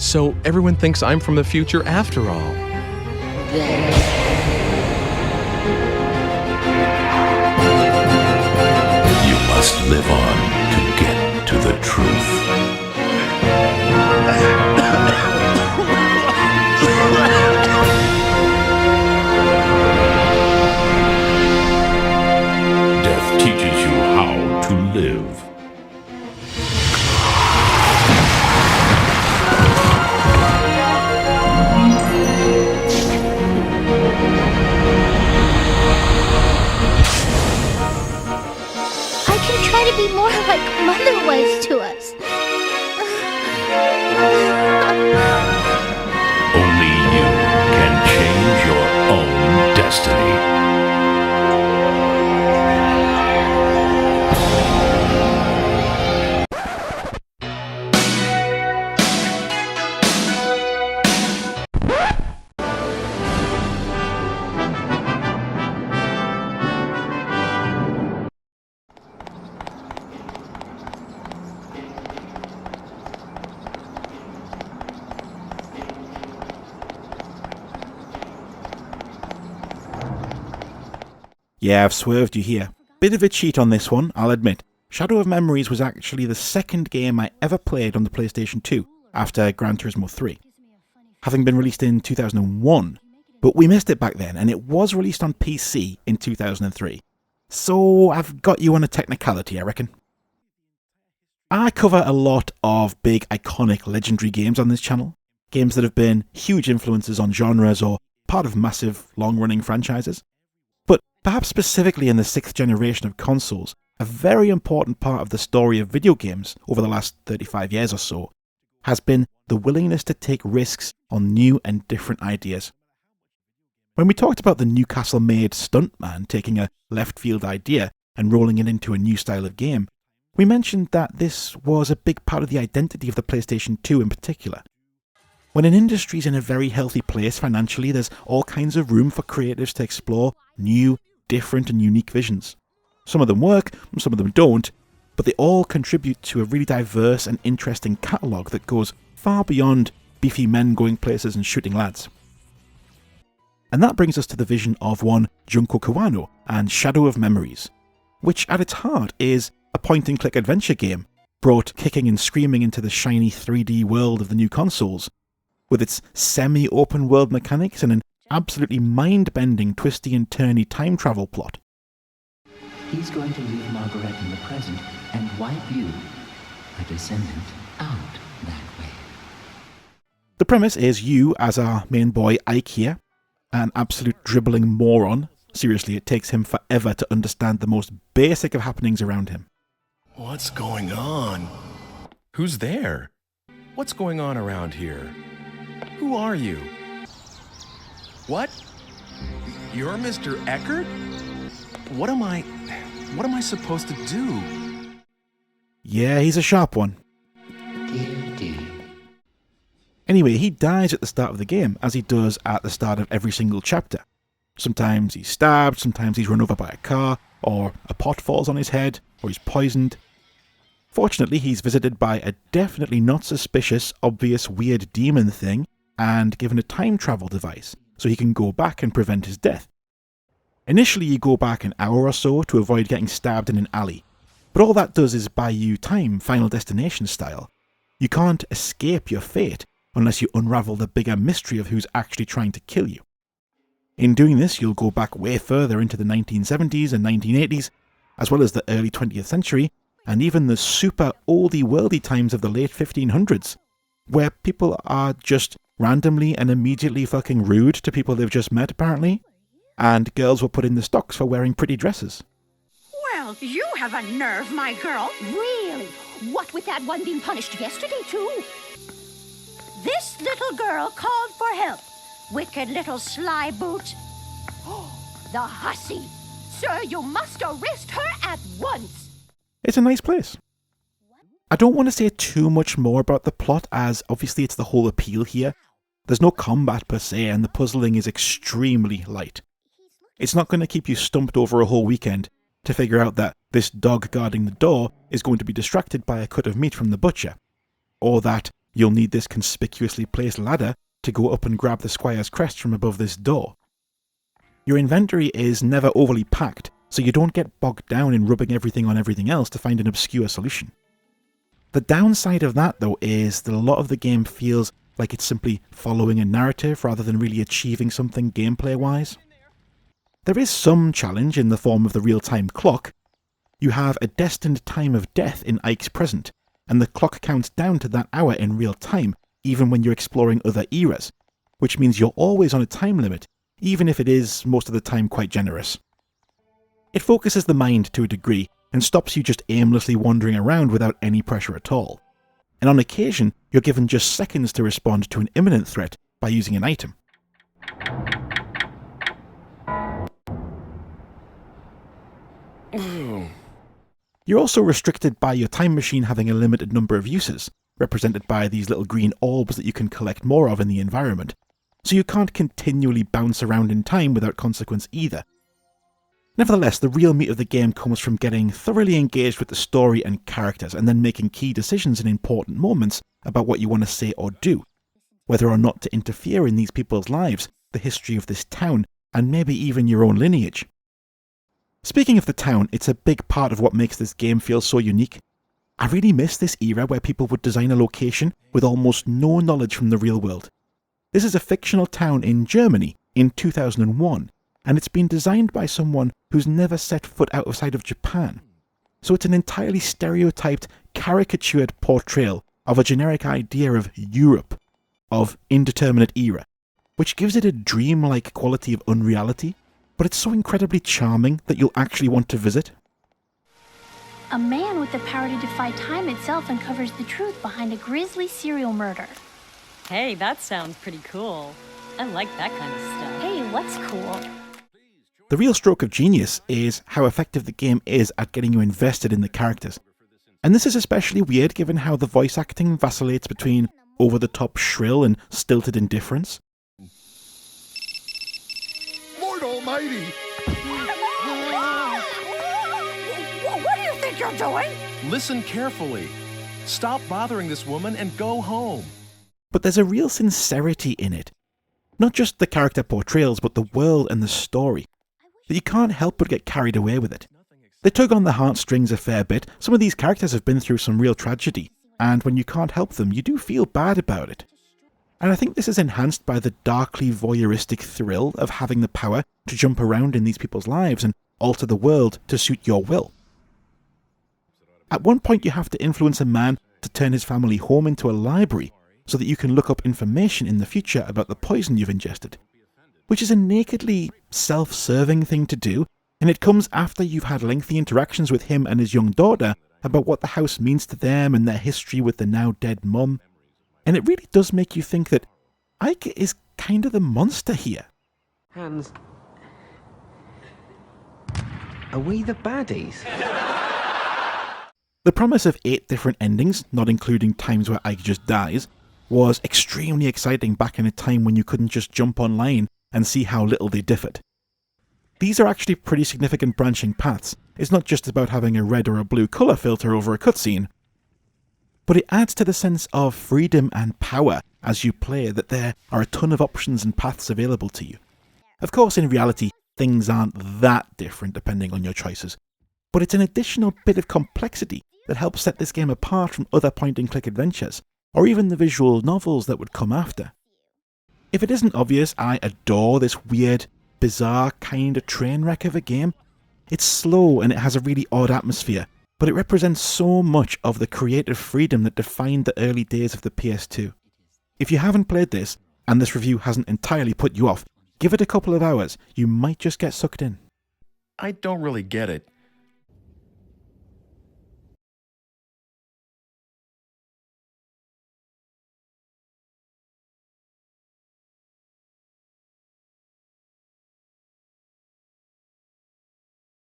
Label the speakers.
Speaker 1: So everyone thinks I'm from the future after all.
Speaker 2: You must live on to get to the truth. Death teaches you how to live.
Speaker 3: I can try to be more like Mother was to us.
Speaker 2: Only you can change your own destiny.
Speaker 4: Yeah, I've swerved you here. Bit of a cheat on this one, I'll admit. Shadow of Memories was actually the second game I ever played on the PlayStation 2, after Gran Turismo 3. Having been released in 2001, but we missed it back then, and it was released on PC in 2003. So I've got you on a technicality, I reckon. I cover a lot of big, iconic, legendary games on this channel. Games that have been huge influences on genres or part of massive, long-running franchises. But perhaps specifically in the 6th generation of consoles, a very important part of the story of video games over the last 35 years or so has been the willingness to take risks on new and different ideas. When we talked about the Newcastle-made stuntman taking a left-field idea and rolling it into a new style of game, we mentioned that this was a big part of the identity of the PlayStation 2 in particular. When an industry's in a very healthy place financially, there's all kinds of room for creatives to explore new, different and unique visions. Some of them work, some of them don't, but they all contribute to a really diverse and interesting catalogue that goes far beyond beefy men going places and shooting lads. And that brings us to the vision of one Junko Kawano and Shadow of Memories, which at its heart is a point-and-click adventure game brought kicking and screaming into the shiny 3D world of the new consoles, with its semi-open world mechanics and an absolutely mind-bending twisty and turny time travel plot.
Speaker 5: He's going to leave Margaret in the present and wipe you, a descendant, out that way.
Speaker 4: The premise is you, as our main boy Ike here, an absolute dribbling moron. Seriously, it takes him forever to understand the most basic of happenings around him.
Speaker 1: What's going on? Who's there? What's going on around here? Who are you? What? You're Mr. Eckert? What am I supposed to do?
Speaker 4: Yeah, he's a sharp one.
Speaker 5: Dear.
Speaker 4: Anyway, he dies at the start of the game, as he does at the start of every single chapter. Sometimes he's stabbed, sometimes he's run over by a car, or a pot falls on his head, or he's poisoned. Fortunately, he's visited by a definitely not suspicious, obvious, weird demon thing, and given a time travel device, so he can go back and prevent his death. Initially, you go back an hour or so to avoid getting stabbed in an alley, but all that does is buy you time, Final Destination style. You can't escape your fate unless you unravel the bigger mystery of who's actually trying to kill you. In doing this, you'll go back way further into the 1970s and 1980s, as well as the early 20th century, and even the super oldie worldy times of the late 1500s, where people are just randomly and immediately fucking rude to people they've just met, apparently, and girls were put in the stocks for wearing pretty dresses.
Speaker 6: Well, you have a nerve, my girl.
Speaker 3: Really? What with that one being punished yesterday, too?
Speaker 6: This little girl called for help. Wicked little sly boot. The hussy. Sir, you must arrest her at once.
Speaker 4: It's a nice place. I don't want to say too much more about the plot, as obviously it's the whole appeal here. There's no combat per se, and the puzzling is extremely light. It's not going to keep you stumped over a whole weekend to figure out that this dog guarding the door is going to be distracted by a cut of meat from the butcher, or that you'll need this conspicuously placed ladder to go up and grab the squire's crest from above this door. Your inventory is never overly packed, so you don't get bogged down in rubbing everything on everything else to find an obscure solution. The downside of that, though, is that a lot of the game feels like it's simply following a narrative rather than really achieving something gameplay-wise. There is some challenge in the form of the real-time clock. You have a destined time of death in Ike's present, and the clock counts down to that hour in real time, even when you're exploring other eras, which means you're always on a time limit, even if it is, most of the time, quite generous. It focuses the mind to a degree, and stops you just aimlessly wandering around without any pressure at all. And on occasion, you're given just seconds to respond to an imminent threat by using an item. You're also restricted by your time machine having a limited number of uses, represented by these little green orbs that you can collect more of in the environment, so you can't continually bounce around in time without consequence either. Nevertheless, the real meat of the game comes from getting thoroughly engaged with the story and characters, and then making key decisions in important moments about what you want to say or do, whether or not to interfere in these people's lives, the history of this town, and maybe even your own lineage. Speaking of the town, it's a big part of what makes this game feel so unique. I really miss this era where people would design a location with almost no knowledge from the real world. This is a fictional town in Germany in 2001, and it's been designed by someone who's never set foot outside of Japan. So it's an entirely stereotyped, caricatured portrayal of a generic idea of Europe, of indeterminate era, which gives it a dreamlike quality of unreality, but it's so incredibly charming that you'll actually want to visit.
Speaker 3: A man with the power to defy time itself uncovers the truth behind a grisly serial murder.
Speaker 7: Hey, that sounds pretty cool. I like that kind of stuff.
Speaker 3: Hey, what's cool?
Speaker 4: The real stroke of genius is how effective the game is at getting you invested in the characters. And this is especially weird given how the voice acting vacillates between over-the-top shrill and stilted indifference.
Speaker 1: Lord Almighty!
Speaker 6: What do you think you're doing?
Speaker 1: Listen carefully. Stop bothering this woman and go home.
Speaker 4: But there's a real sincerity in it. Not just the character portrayals, but the world and the story. That you can't help but get carried away with it. They tug on the heartstrings a fair bit. Some of these characters have been through some real tragedy, and when you can't help them, you do feel bad about it. And I think this is enhanced by the darkly voyeuristic thrill of having the power to jump around in these people's lives and alter the world to suit your will. At one point you have to influence a man to turn his family home into a library so that you can look up information in the future about the poison you've ingested. Which is a nakedly self-serving thing to do, and it comes after you've had lengthy interactions with him and his young daughter about what the house means to them and their history with the now dead mum. And it really does make you think that Ike is kind of the monster here.
Speaker 8: Hans, are we the baddies?
Speaker 4: The promise of 8 different endings, not including times where Ike just dies, was extremely exciting back in a time when you couldn't just jump online and see how little they differed. These are actually pretty significant branching paths. It's not just about having a red or a blue colour filter over a cutscene, but it adds to the sense of freedom and power as you play that there are a ton of options and paths available to you. Of course, in reality, things aren't that different depending on your choices, but it's an additional bit of complexity that helps set this game apart from other point-and-click adventures, or even the visual novels that would come after. If it isn't obvious, I adore this weird, bizarre kind of train wreck of a game. It's slow and it has a really odd atmosphere, but it represents so much of the creative freedom that defined the early days of the PS2. If you haven't played this, and this review hasn't entirely put you off, give it a couple of hours, you might just get sucked in.
Speaker 1: I don't really get it.